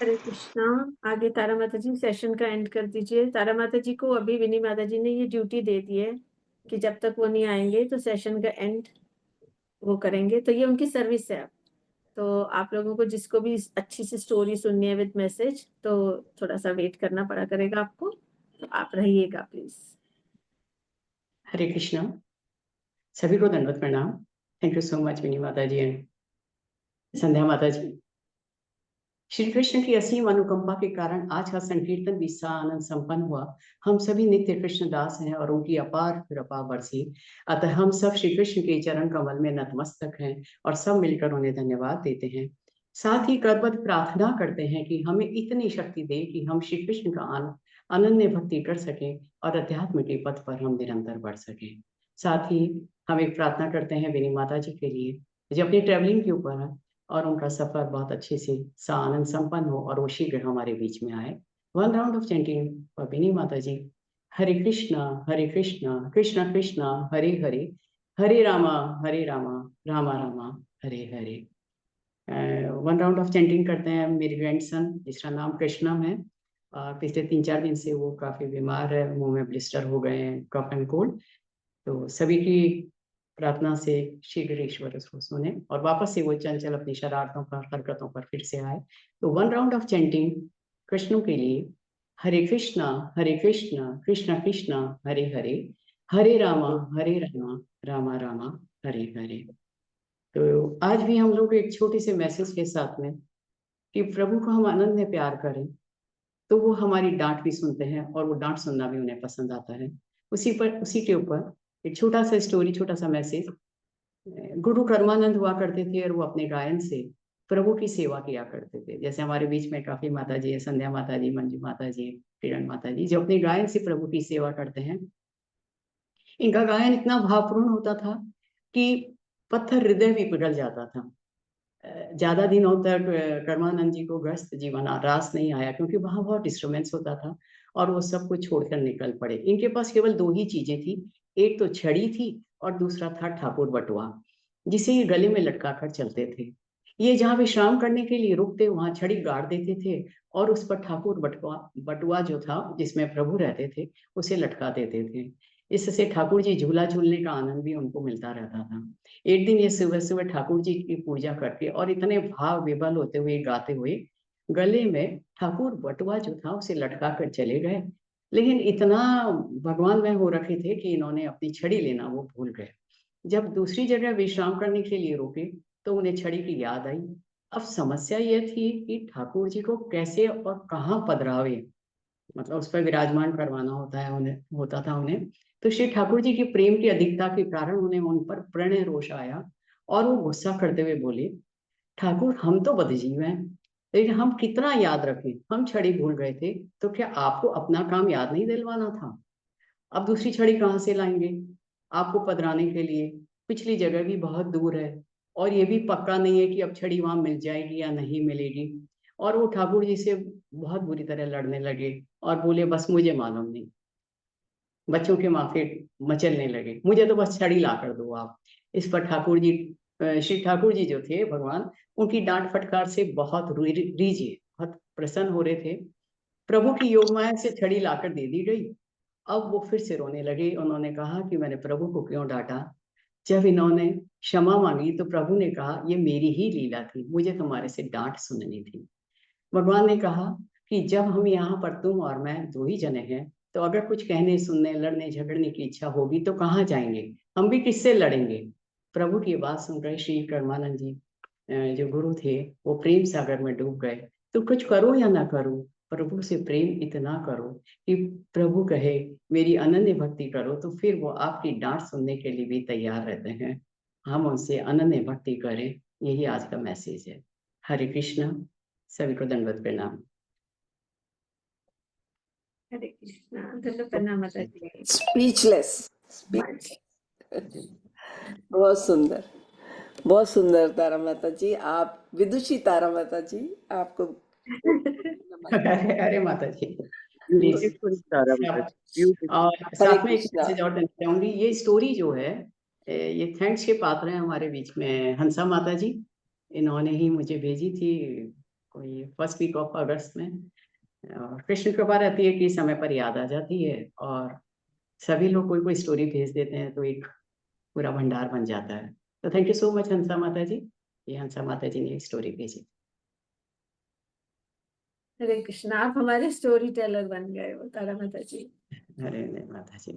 S1: हरे कृष्णा। आगे तारा माता जी सेशन का एंड कर दीजिए। तारा माता जी को अभी विनी माता जी ने ये ड्यूटी दे दी है कि जब तक वो नहीं आएंगे तो सेशन का एंड वो करेंगे, तो ये उनकी सर्विस है। तो आप लोगों को जिसको भी अच्छी सी स्टोरी सुननी है विद मैसेज, तो थोड़ा सा वेट करना पड़ा करेगा आपको, तो आप रहिएगा प्लीज।
S8: हरे कृष्णा, सभी को दंडवत प्रणाम। थैंक यू सो मच विनी माता जी एंड संध्या माता जी। श्री कृष्ण की असीम अनुकंपा के कारण आज का संकीर्तन भी आनंद संपन्न हुआ। हम सभी नित्य कृष्ण दास हैं और उनकी अपार कृपा बरसी, अतः हम सब श्री कृष्ण के चरण कमल में नतमस्तक हैं और सब मिलकर उन्हें धन्यवाद देते हैं। साथ ही करबद्ध प्रार्थना करते हैं कि हमें इतनी शक्ति दे कि हम श्री कृष्ण का अनन्य भक्ति कर सकें और अध्यात्म के पथ पर हम निरंतर बढ़ सकें। साथ ही हम एक प्रार्थना करते हैं विनी माता जी के लिए, जो अपनी ट्रेवलिंग के ऊपर है और उनका सफर बहुत अच्छे से आनंद संपन्न हो और वो शीघ्र हमारे बीच में आए। One round of chanting for Vini माता जी। Hare Krishna Krishna Krishna Hare Hare, Hare Rama Rama Rama Hare Hare. One round of chanting करते हैं मेरे ग्रैंडसन, जिसका नाम कृष्णम है। पिछले 3-4 दिन से वो काफी बीमार है, मुंह में ब्लिस्टर हो गए हैं, कफ एंड कोल्ड। तो सभी की प्रार्थना से शीघ्र ईश्वर उसको सुने और वापस से वो चंचल अपनी शरारतों पर, हरकतों पर फिर से आए। तो one round of chanting Krishna के लिए। हरे कृष्णा कृष्णा कृष्णा हरे हरे, हरे रामा रामा रामा हरे हरे। तो आज भी हम लोग एक छोटे से मैसेज के साथ में कि प्रभु को हम अनन्य प्यार करें, तो वो हमारी डांट भी सुनते हैं और वो डांट सुनना भी उन्हें पसंद आता है। उसी के ऊपर एक छोटा सा स्टोरी, छोटा सा मैसेज। गुरु कर्मानंद हुआ करते थे और वो अपने गायन से प्रभु की सेवा किया करते थे। जैसे हमारे बीच में काफी माता जी है, संध्या माता जी, मंजू माता जी, किरण माता जी, जो अपने गायन से प्रभु की सेवा करते हैं। इनका गायन इतना भावपूर्ण होता था कि पत्थर हृदय भी पिघल जाता था। ज्यादा दिनों तक कर्मानंद जी को ग्रस्त जीवन रास नहीं आया, क्योंकि वहां बहुत डिस्टर्बेंस होता था और वो सब कुछ छोड़कर निकल पड़े। इनके पास केवल 2 ही चीजें थी, एक तो छड़ी थी और दूसरा था ठाकुर बटुआ, जिसे ये गले में लटका कर चलते थे। ये जहाँ विश्राम करने के लिए रुकते वहां छड़ी गाड़ देते थे और उस पर ठाकुर बटुआ जो था जिसमें प्रभु रहते थे उसे लटका देते थे। इससे ठाकुर जी झूला झूलने का आनंद भी उनको मिलता रहता था। एक दिन ये सुबह सुबह ठाकुर जी की पूजा करके और इतने भाव विभल होते हुए गाते हुए गले में ठाकुर बटुआ जो था उसे लटका कर चले गए। लेकिन इतना भगवान में हो रखे थे कि इन्होंने अपनी छड़ी लेना वो भूल गए। जब दूसरी जगह विश्राम करने के लिए रुके तो उन्हें छड़ी की याद आई। अब समस्या यह थी कि ठाकुर जी को कैसे और कहाँ पधरावे, मतलब उस पर विराजमान करवाना होता था उन्हें। तो श्री ठाकुर जी की प्रेम की अधिकता के कारण उन्हें उन पर प्रणय रोष आया और वो गुस्सा करते हुए बोले, ठाकुर हम तो बदजीव हैं, लेकिन हम कितना याद रखें, हम छड़ी भूल गए थे, तो क्या आपको अपना काम याद नहीं दिलवाना था? अब दूसरी छड़ी कहाँ से लाएंगे आपको पधराने के लिए? पिछली जगह भी बहुत दूर है और ये भी पक्का नहीं है कि अब छड़ी वहां मिल जाएगी या नहीं मिलेगी। और वो ठाकुर जी से बहुत बुरी तरह लड़ने लगे और बोले बस मुझे मालूम नहीं। बच्चों के माफे मचलने लगे, मुझे तो बस छड़ी ला कर दो आप। इस पर ठाकुर जी श्री ठाकुर जी जो थे भगवान, उनकी डांट फटकार से बहुत रीझे, बहुत प्रसन्न हो रहे थे। प्रभु की योग माया से छड़ी लाकर दे दी गई। अब वो फिर से रोने लगे। उन्होंने कहा कि मैंने प्रभु को क्यों डांटा। जब इन्होंने क्षमा मांगी तो प्रभु ने कहा ये मेरी ही लीला थी, मुझे तुम्हारे से डांट सुननी थी। भगवान ने कहा कि जब हम यहाँ पर तुम और मैं दो ही जने हैं, तो अगर कुछ कहने सुनने लड़ने झगड़ने की इच्छा होगी तो कहाँ जाएंगे, हम भी किससे लड़ेंगे? प्रभु की बात सुनकर श्री कर्मानंद जी जो गुरु थे वो प्रेम सागर में डूब गए। तो कुछ करो या ना करो, प्रभु से प्रेम इतना करो कि प्रभु कहे मेरी अनन्य भक्ति करो, तो फिर वो आपकी डांट सुनने के लिए भी तैयार रहते हैं। हम उनसे अनन्य भक्ति करें, यही आज का मैसेज है। हरे कृष्णा, सभी को दंडवत प्रणाम।
S1: हरे कृष्णा, दंडवत प्रणाम माता जी।
S6: स्पीचलेस। बहुत सुंदर तारा माता जी, आप विदुषी तारा माता जी, आपको
S8: अरे माता जी प्लीज।
S9: Beautiful, Tara Mataji.
S8: और
S6: हरे
S8: साथ में एक
S6: कृष्णा।
S8: मैसेज और देना चाहूंगी। ये स्टोरी जो है ये थैंक्स के पात्र हैं हमारे बीच में हंसा माता जी। इन्होंने ही मुझे भेजी थी कोई फर्स्ट वीक ऑफ अगस्त में। और कृष्ण कृपा रहती है कि समय पर याद आ जाती है और सभी लोग कोई कोई स्टोरी भेज देते हैं तो एक पूरा भंडार बन जाता है। तो थैंक यू सो मच हंसा माता जी। ये हंसा माता जी ने एक स्टोरी भेजी।
S1: हरे कृष्णा, आप हमारे स्टोरी टेलर बन गए हो तारा माता जी।
S8: अरे नहीं माता जी।